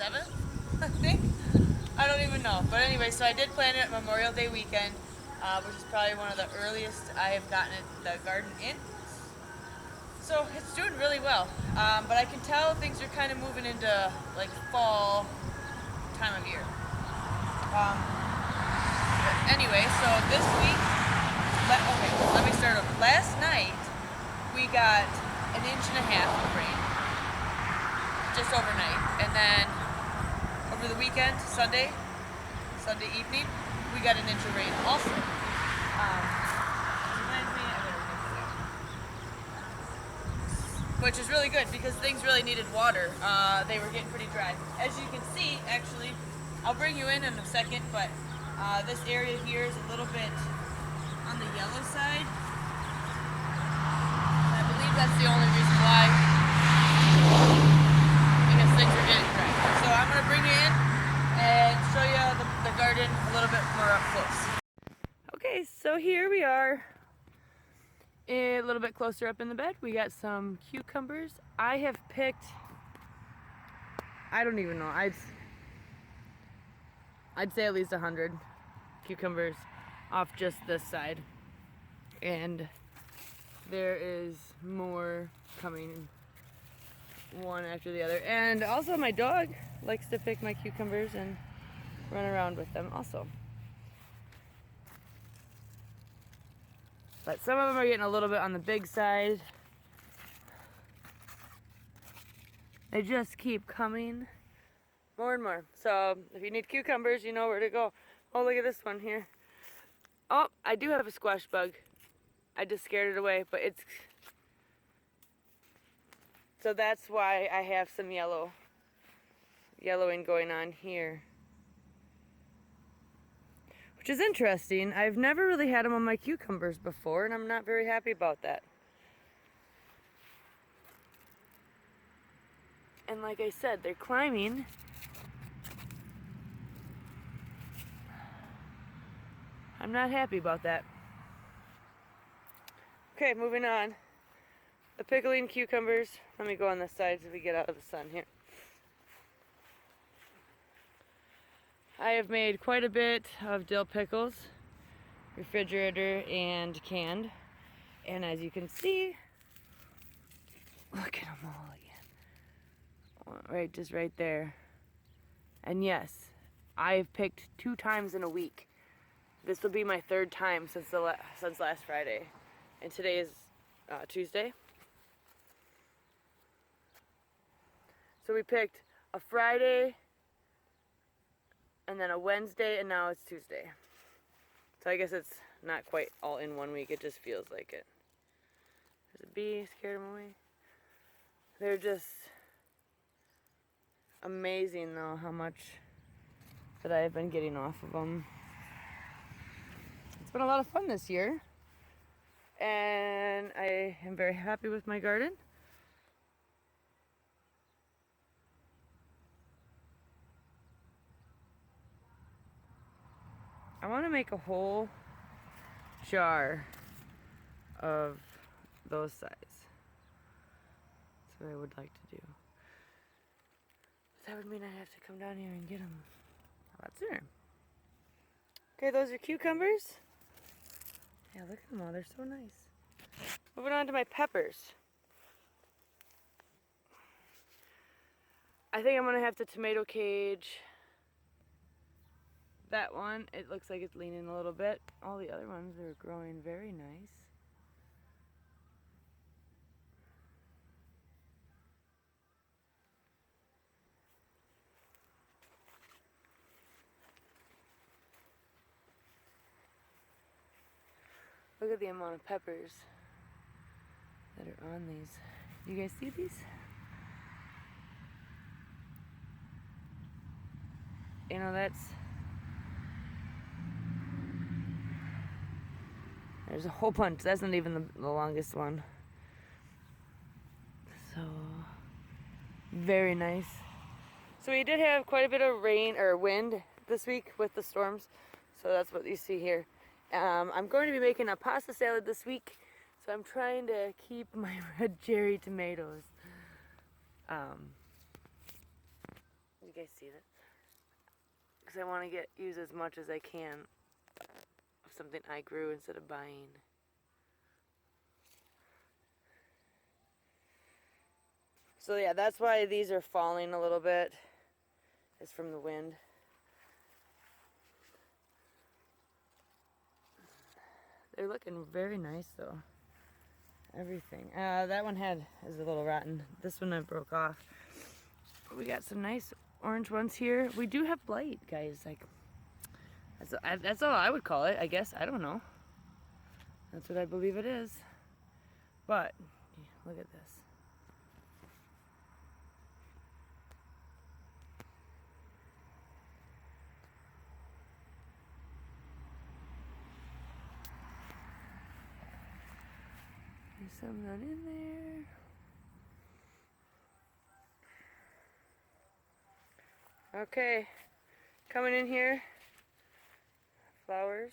7th, I think. I don't even know. But anyway, so I did plant it Memorial Day weekend, which is probably one of the earliest I have gotten the garden in. So it's doing really well. But I can tell things are kind of moving into like fall time of year. Anyway, so this week, okay, let me start over. Last night, we got an inch and a half of rain, just overnight. And then over the weekend, Sunday evening, we got an inch of rain also. Which is really good because things really needed water. They were getting pretty dry. As you can see, actually, I'll bring you in a second, but this area here is a little bit on the yellow side. I believe that's the only reason why, because things are getting dry. So I'm going to bring you in and show you the garden a little bit more up close. Okay, so here we are. A little bit closer up in the bed, we got some cucumbers. I have picked, I don't even know, I'd say at least 100 cucumbers off just this side. And there is more coming, one after the other. And also my dog likes to pick my cucumbers and run around with them also. But some of them are getting a little bit on the big side. They just keep coming more and more. So if you need cucumbers, you know where to go. Oh, look at this one here. Oh, I do have a squash bug. I just scared it away, but it's... So that's why I have some yellowing going on here. Which is interesting. I've never really had them on my cucumbers before, and I'm not very happy about that. And like I said, they're climbing. I'm not happy about that. Okay, moving on. The pickling cucumbers. Let me go on this side so we get out of the sun here. I have made quite a bit of dill pickles, refrigerator and canned. And as you can see, look at them all again. Just right there. And yes, I've picked 2 times in a week. This will be my 3rd time since last Friday. And today is Tuesday. So we picked a Friday, and then a Wednesday, and now it's Tuesday. So I guess it's not quite all in one week, it just feels like it. There's a bee, scared him away. They're just amazing though, how much that I've been getting off of them. It's been a lot of fun this year, and I am very happy with my garden. I want to make a whole jar of those size. That's what I would like to do. But that would mean I'd have to come down here and get them a lot sooner. Okay, those are cucumbers. Yeah, look at them all. They're so nice. Moving on to my peppers. I think I'm going to have to tomato cage that one. It looks like it's leaning a little bit. All the other ones are growing very nice. Look at the amount of peppers that are on these. You guys see these? You know, there's a whole bunch. That's not even the longest one. So, very nice. So we did have quite a bit of rain or wind this week with the storms. So that's what you see here. I'm going to be making a pasta salad this week. So I'm trying to keep my red cherry tomatoes. You guys see it? Because I want to use as much as I can of something I grew instead of buying. So yeah, that's why these are falling a little bit. It's from the wind. They're looking very nice though. Everything. That one is a little rotten. This one I broke off. But we got some nice orange ones here. We do have blight, guys. Like that's all I would call it, I guess. I don't know. That's what I believe it is. But look at this. There's some not in there. Okay, coming in here. Flowers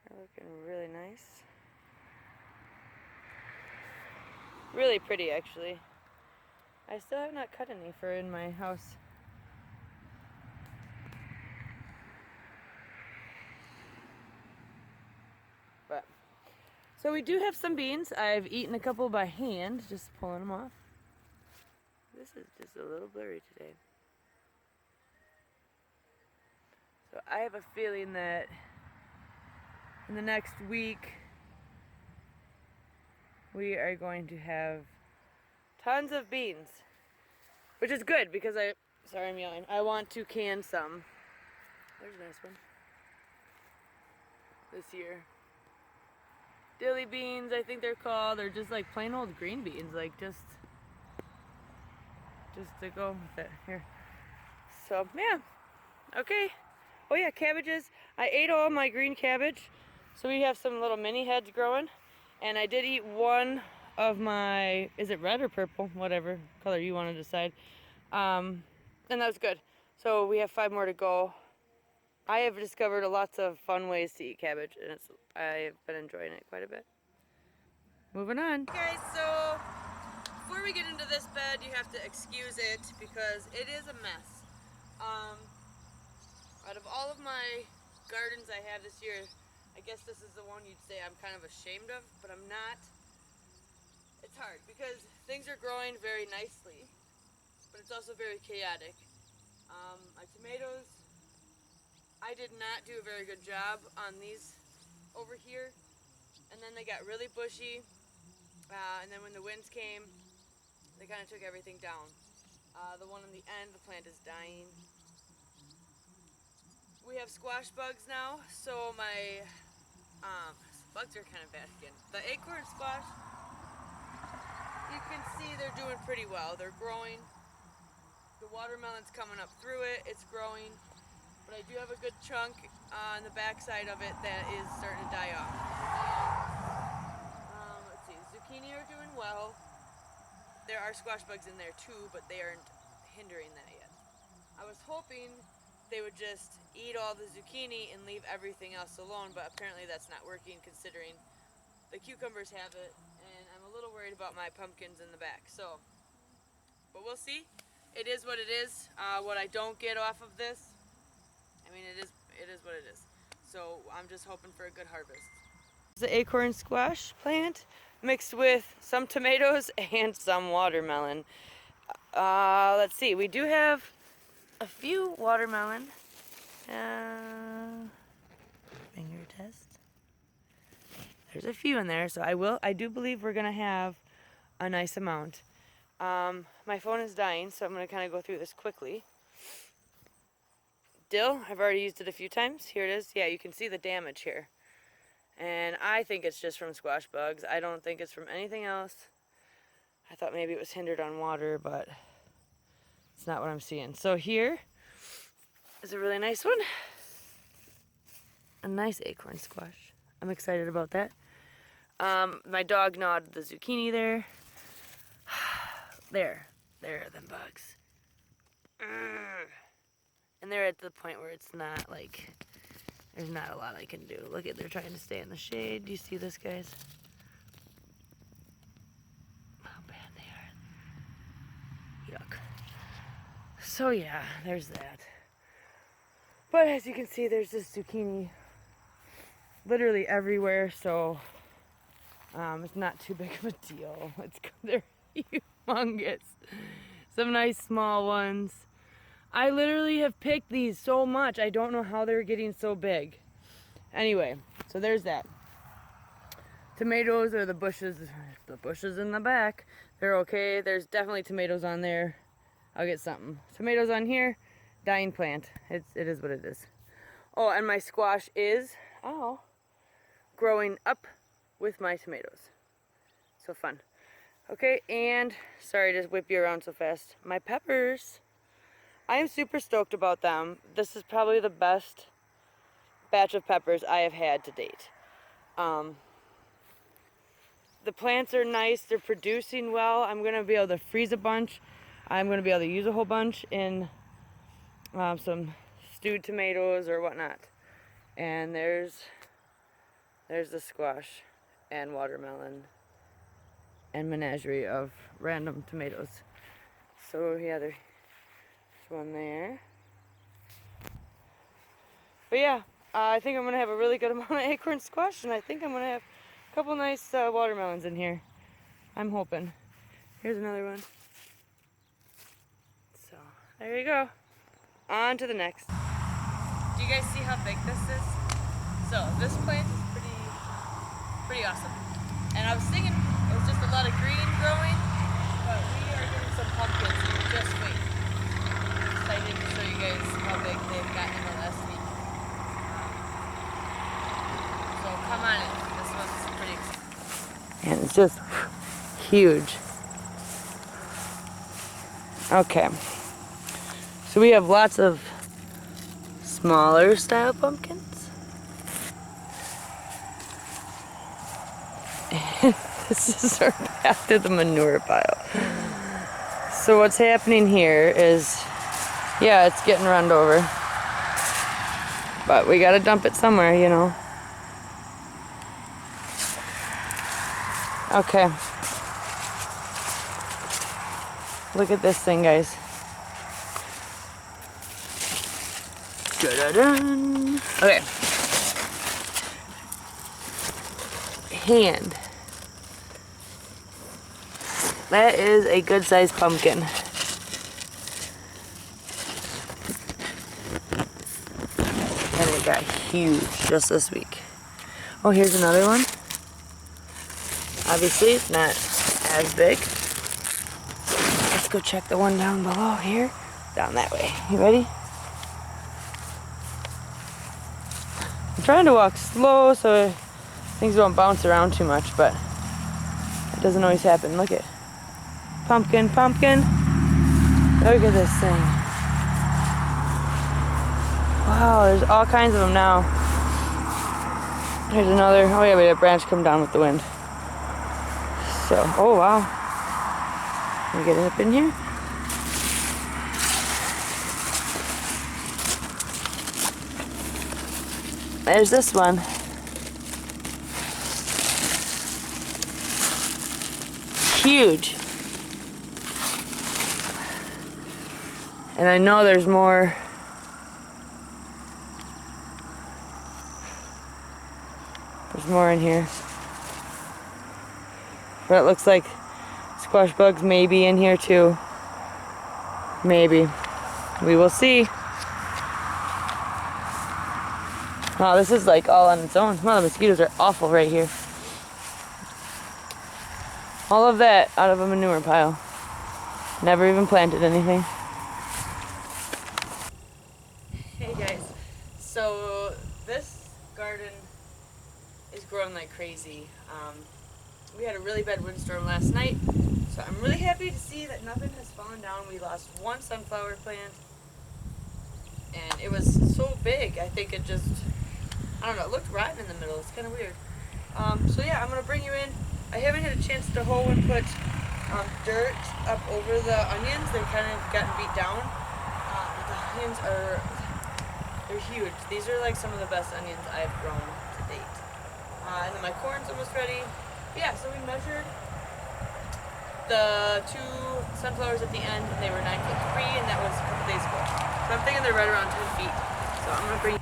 are looking really nice. Really pretty, actually. I still have not cut any for in my house. But so we do have some beans. I've eaten a couple by hand, just pulling them off. This is just a little blurry today. So I have a feeling that in the next week we are going to have tons of beans, which is good because sorry I'm yelling, I want to can some. There's a nice one. This year. Dilly beans, I think they're called. They're just like plain old green beans, like just to go with it. Here. So yeah, okay. Oh yeah, cabbages. I ate all my green cabbage, so we have some little mini heads growing, and I did eat one of my, is it red or purple? Whatever color you want to decide. And that was good. So we have 5 more to go. I have discovered lots of fun ways to eat cabbage, and I've been enjoying it quite a bit. Moving on. Okay, guys, so before we get into this bed, you have to excuse it because it is a mess. Out of all of my gardens I have this year, I guess this is the one you'd say I'm kind of ashamed of, but I'm not. It's hard because things are growing very nicely, but it's also very chaotic. My tomatoes, I did not do a very good job on these over here, and then they got really bushy, and then when the winds came, they kind of took everything down. The one on the end, the plant is dying. We have squash bugs now, so my bugs are kind of bad again. The acorn squash, you can see they're doing pretty well. They're growing. The watermelon's coming up through it. It's growing. But I do have a good chunk on the back side of it that is starting to die off. Let's see, zucchini are doing well. There are squash bugs in there too, but they aren't hindering that yet. I was hoping they would just eat all the zucchini and leave everything else alone, but apparently that's not working considering the cucumbers have it, and I'm a little worried about my pumpkins in the back. So, but we'll see. It is what it is. What I don't get off of this, I mean, it is what it is. So I'm just hoping for a good harvest. The acorn squash plant mixed with some tomatoes and some watermelon. Let's see, we do have a few watermelon. Finger test. There's a few in there, so I do believe we're gonna have a nice amount. My phone is dying, so I'm gonna kind of go through this quickly. Dill, I've already used it a few times. Here it is. Yeah, you can see the damage here. And I think it's just from squash bugs. I don't think it's from anything else. I thought maybe it was hindered on water, but it's not what I'm seeing. So here is a really nice one. A nice acorn squash. I'm excited about that. My dog gnawed the zucchini there. There are them bugs. And they're at the point where it's not like, there's not a lot I can do. Look at, they're trying to stay in the shade. Do you see this, guys? How bad they are. Yuck. So yeah, there's that. But as you can see, there's this zucchini literally everywhere, so it's not too big of a deal. They're humongous. Some nice small ones. I literally have picked these so much. I don't know how they're getting so big. Anyway, so there's that. Tomatoes are the bushes in the back. They're okay. There's definitely tomatoes on there. I'll get something. Tomatoes on here. Dying plant. It is what it is. Oh, and my squash is growing up with my tomatoes. So fun. Okay, and sorry to whip you around so fast. My peppers. I am super stoked about them. This is probably the best batch of peppers I have had to date. The plants are nice. They're producing well. I'm going to be able to freeze a bunch. I'm going to be able to use a whole bunch in some stewed tomatoes or whatnot. And there's the squash and watermelon and menagerie of random tomatoes. So yeah, there's one there. But yeah, I think I'm going to have a really good amount of acorn squash, and I think I'm going to have a couple nice watermelons in here. I'm hoping. Here's another one. So there you go. On to the next. Do you guys see how big this is? So this plant is pretty awesome. And I was thinking it was just a lot of green growing, but we are getting some pumpkins. Just wait. I'm excited to show you guys how big they've gotten in the last week. So come on in. This one's pretty exciting. And it's just huge. Okay. So we have lots of smaller style pumpkins. And this is our path to the manure pile. So what's happening here is, yeah, it's getting run over. But we gotta dump it somewhere, you know. Okay. Look at this thing, guys. Da-da-dun. Okay. Hand. That is a good sized pumpkin. And it got huge just this week. Oh, here's another one. Obviously, it's not as big. Let's go check the one down below here. Down that way. You ready? I'm trying to walk slow so things don't bounce around too much, but it doesn't always happen. Look at pumpkin, pumpkin. Look at this thing. Wow, there's all kinds of them now. Here's another. Oh yeah, we had a branch come down with the wind. So, oh wow. Can we get it up in here? There's this one. Huge. And I know there's more. There's more in here. But it looks like squash bugs may be in here too. Maybe. We will see. Wow, this is like all on its own. Wow, the mosquitoes are awful right here. All of that out of a manure pile. Never even planted anything. Hey guys, so this garden is growing like crazy. We had a really bad windstorm last night, so I'm really happy to see that nothing has fallen down. We lost one sunflower plant, and it was so big. I think it just, I don't know, it looked rotten in the middle. It's kind of weird. So yeah, I'm going to bring you in. I haven't had a chance to hoe and put dirt up over the onions. They've kind of gotten beat down. The onions they're huge. These are like some of the best onions I've grown to date. And then my corn's almost ready. Yeah, so we measured the 2 sunflowers at the end, and they were 9.3, and that was a couple days ago. So I'm thinking they're right around 10 feet. So I'm gonna bring.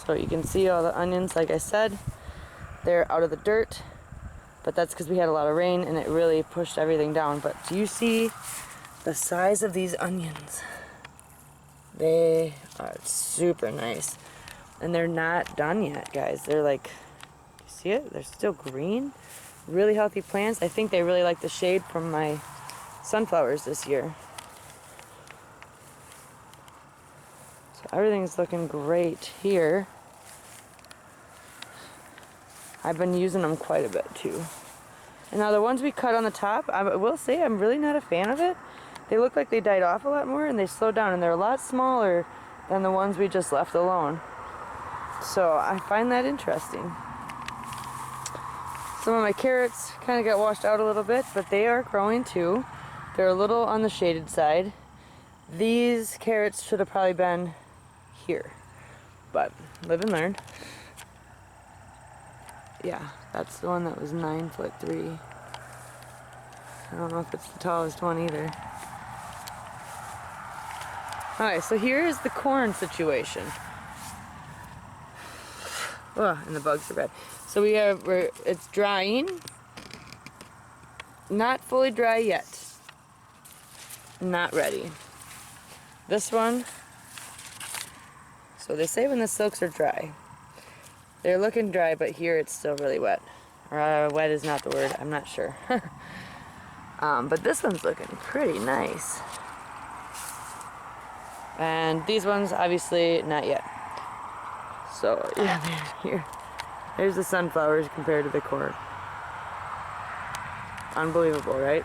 So you can see all the onions, like I said, they're out of the dirt, but that's because we had a lot of rain and it really pushed everything down. But do you see the size of these onions? They are super nice. And they're not done yet, guys. They're like, you see it? They're still green. Really healthy plants. I think they really like the shade from my sunflowers this year. So everything's looking great here. I've been using them quite a bit too. And now the ones we cut on the top, I will say I'm really not a fan of it. They look like they died off a lot more and they slowed down, and they're a lot smaller than the ones we just left alone. So I find that interesting. Some of my carrots kind of got washed out a little bit, but they are growing too. They're a little on the shaded side. These carrots should have probably been here, but live and learn. Yeah, that's the one that was 9'3". I don't know if it's the tallest one either. Alright, so here is the corn situation. Oh, and the bugs are bad. So it's drying. Not fully dry yet. Not ready. This one, so they say when the silks are dry. They're looking dry, but here it's still really wet. Or wet is not the word, I'm not sure. But this one's looking pretty nice. And these ones, obviously, not yet. So, yeah, there's the sunflowers compared to the corn. Unbelievable, right?